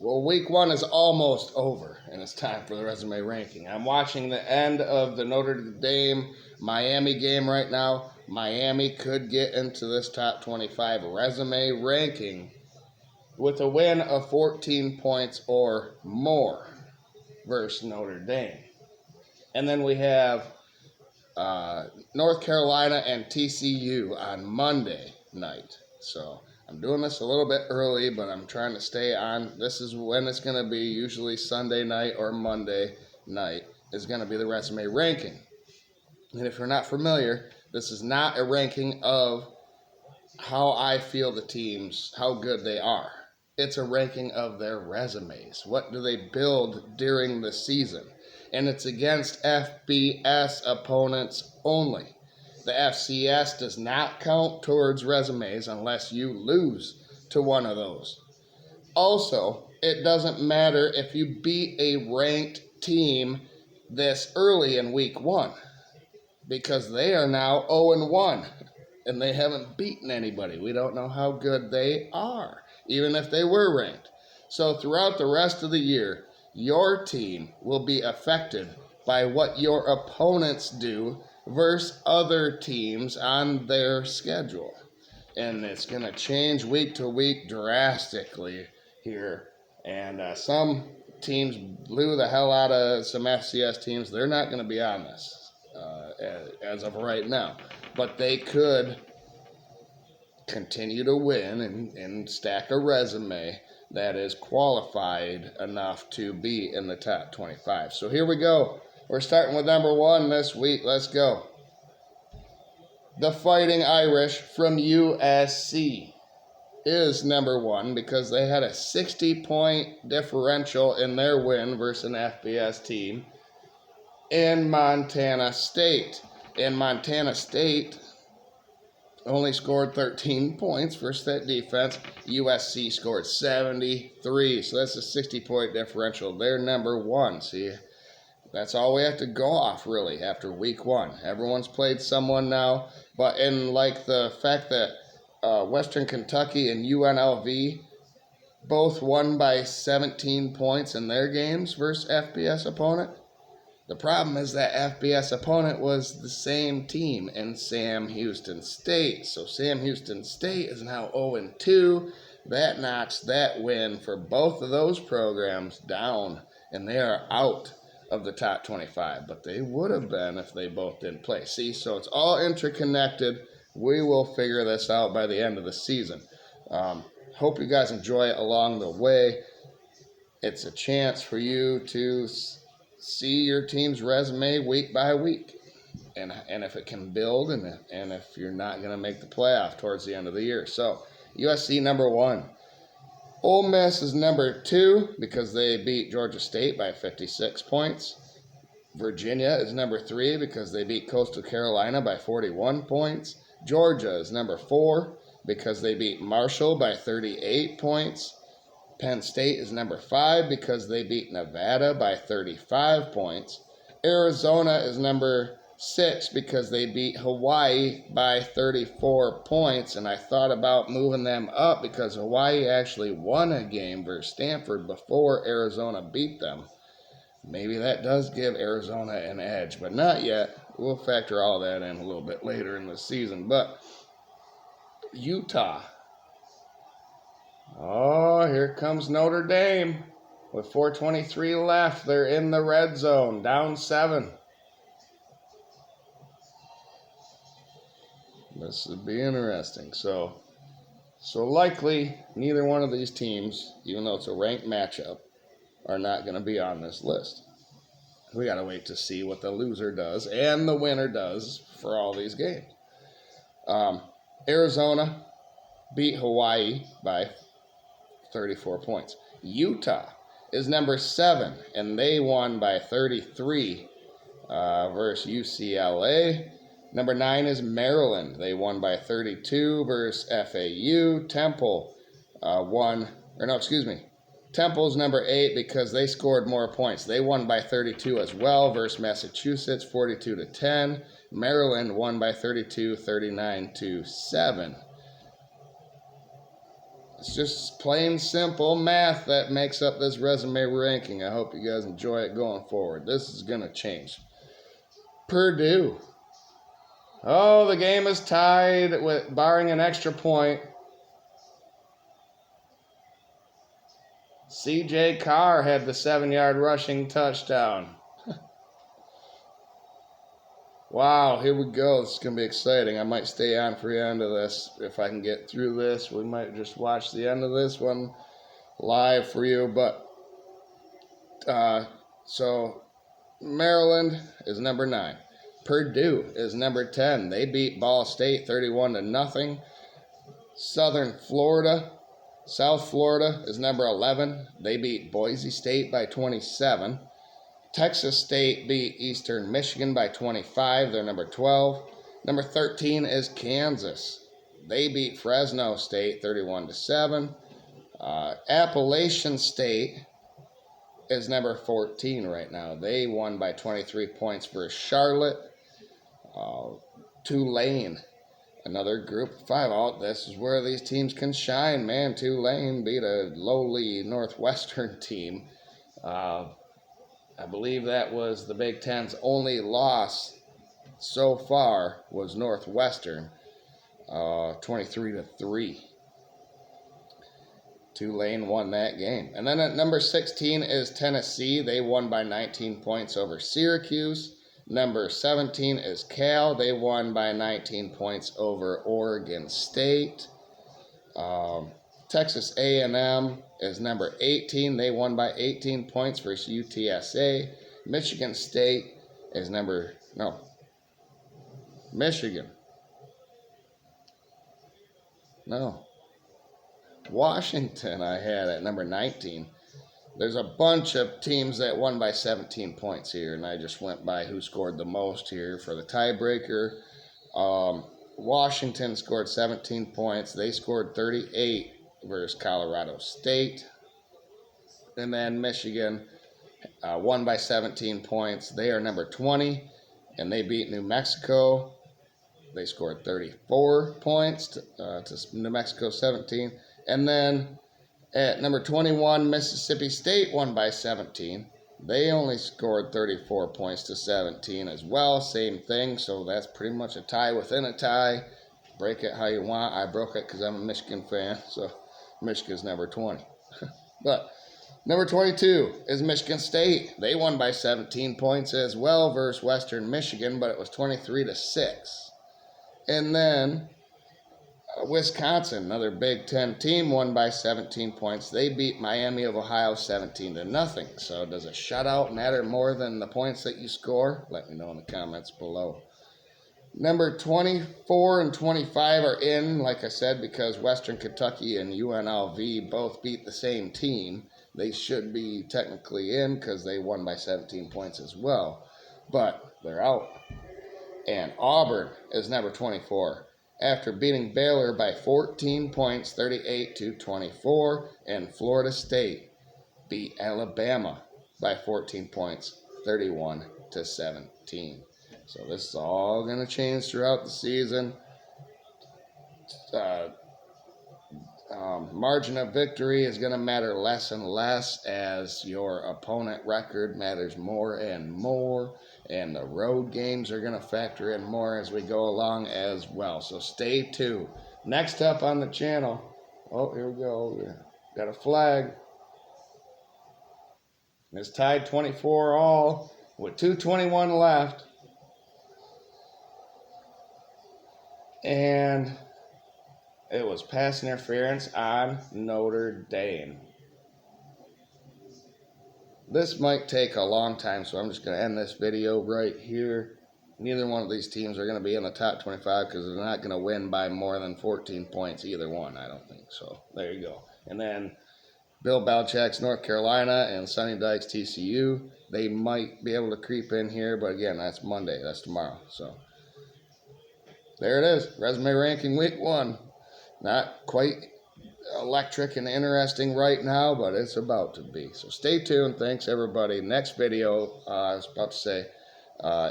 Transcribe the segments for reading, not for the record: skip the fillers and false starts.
Well, week one is almost over, and it's time for the resume ranking. I'm watching the end of the Notre Dame Miami game right now. Miami could get into this top 25 resume ranking with a win of 14 points or more versus Notre Dame. And then we have North Carolina and TCU on Monday night. So I'm doing this a little bit early, but I'm trying to stay on. This is when it's going to be, usually Sunday night or Monday night is going to be the resume ranking. And if you're not familiar, this is not a ranking of how I feel the teams, how good they are. It's a ranking of their resumes. What do they build during the season? And it's against FBS opponents only. The FCS does not count towards resumes unless you lose to one of those. Also, it doesn't matter if you beat a ranked team this early in week one, because they are now 0-1 and they haven't beaten anybody. We don't know how good they are, even if they were ranked. So throughout the rest of the year, your team will be affected by what your opponents do versus other teams on their schedule. And it's going to change week to week drastically here. And some teams blew the hell out of some FCS teams. They're not going to be on this as of right now. But they could continue to win and stack a resume that is qualified enough to be in the top 25. So here we go. We're starting with number one this week. Let's go. The Fighting Irish from USC is number one because they had a 60-point differential in their win versus an FBS team in Montana State. In Montana State only scored 13 points versus that defense. USC scored 73, so that's a 60-point differential. They're number one. See, that's all we have to go off, really, after week one. Everyone's played someone now, but in like the fact that Western Kentucky and UNLV both won by 17 points in their games versus FBS opponent. The problem is that FBS opponent was the same team in Sam Houston State. So Sam Houston State is now 0-2. That knocks that win for both of those programs down, and they are out of the top 25. But they would have been if they both didn't play. See, so it's all interconnected. We will figure this out by the end of the season. Hope you guys enjoy it along the way. It's a chance for you to see your team's resume week by week, and if it can build, and if you're not going to make the playoff towards the end of the year. So USC number one. Ole Miss is number two because they beat Georgia State by 56 points. Virginia is number three because they beat Coastal Carolina by 41 points. Georgia is number four because they beat Marshall by 38 points. Penn State is number 5 because they beat Nevada by 35 points. Arizona is number 6 because they beat Hawaii by 34 points. And I thought about moving them up because Hawaii actually won a game versus Stanford before Arizona beat them. Maybe that does give Arizona an edge, but not yet. We'll factor all that in a little bit later in the season. But Utah. Oh, here comes Notre Dame. With 4:23 left, they're in the red zone, down 7. This would be interesting. So likely, neither one of these teams, even though it's a ranked matchup, are not going to be on this list. We got to wait to see what the loser does and the winner does for all these games. Arizona beat Hawaii by 34 points. Utah is number 7, and they won by 33 versus UCLA. Number 9 is Maryland. They won by 32 versus FAU. Temple's number 8 because they scored more points. They won by 32 as well versus Massachusetts, 42-10. Maryland won by 32, 39-7. It's just plain simple math that makes up this resume ranking. I hope you guys enjoy it going forward. This is going to change. Purdue. Oh, the game is tied with barring an extra point. C.J. Carr had the 7-yard rushing touchdown. Wow, here we go. This is going to be exciting. I might stay on for the end of this. If I can get through this, we might just watch the end of this one live for you. But, so Maryland is number 9. Purdue is number 10. They beat Ball State 31-0. South Florida is number 11. They beat Boise State by 27. Texas State beat Eastern Michigan by 25. They're number 12. Number 13 is Kansas. They beat Fresno State 31-7. Appalachian State is number 14 right now. They won by 23 points versus Charlotte. Tulane, another Group 5. Oh, this is where these teams can shine, man. Tulane beat a lowly Northwestern team. I believe that was the Big Ten's only loss so far was Northwestern, 23-3. Tulane won that game. And then at number 16 is Tennessee. They won by 19 points over Syracuse. Number 17 is Cal. They won by 19 points over Oregon State. Texas A&M is number 18. They won by 18 points versus UTSA. Michigan State is Washington I had at number 19. There's a bunch of teams that won by 17 points here, and I just went by who scored the most here for the tiebreaker. Washington scored 17 points. They scored 38 versus Colorado State. And then Michigan won by 17 points. They are number 20, and they beat New Mexico. They scored 34 points to New Mexico 17. And then at number 21, Mississippi State won by 17. They only scored 34 points to 17 as well. Same thing, so that's pretty much a tie within a tie. Break it how you want. I broke it because I'm a Michigan fan, so Michigan's number 20. But number 22 is Michigan State. They won by 17 points as well versus Western Michigan, but it was 23-6. And then Wisconsin, another Big Ten team, won by 17 points. They beat Miami of Ohio 17-0. So does a shutout matter more than the points that you score? Let me know in the comments below. Number 24 and 25 are in, like I said, because Western Kentucky and UNLV both beat the same team. They should be technically in because they won by 17 points as well. But they're out. And Auburn is number 24. After beating Baylor by 14 points, 38-24, and Florida State beat Alabama by 14 points, 31-17. So this is all going to change throughout the season. Margin of victory is going to matter less and less as your opponent record matters more and more. And the road games are going to factor in more as we go along as well. So stay tuned. Next up on the channel. Oh, here we go. Got a flag. It's tied 24 all with 2:21 left. And it was pass interference on Notre Dame. This might take a long time, so I'm just going to end this video right here. Neither one of these teams are going to be in the top 25 because they're not going to win by more than 14 points, either one, I don't think. So there you go. And then Bill Belichick's North Carolina and Sonny Dykes TCU. They might be able to creep in here, but again, that's Monday. That's tomorrow. So there it is. Resume ranking week 1. Not quite electric and interesting right now, but it's about to be. So stay tuned. Thanks, everybody. Next video, I was about to say,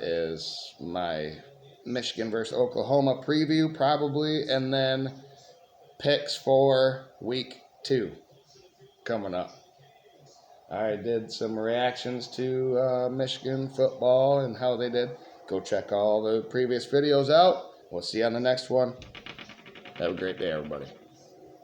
is my Michigan versus Oklahoma preview, probably, and then picks for week 2 coming up. I did some reactions to Michigan football and how they did. Go check all the previous videos out. We'll see you on the next one. Have a great day, everybody.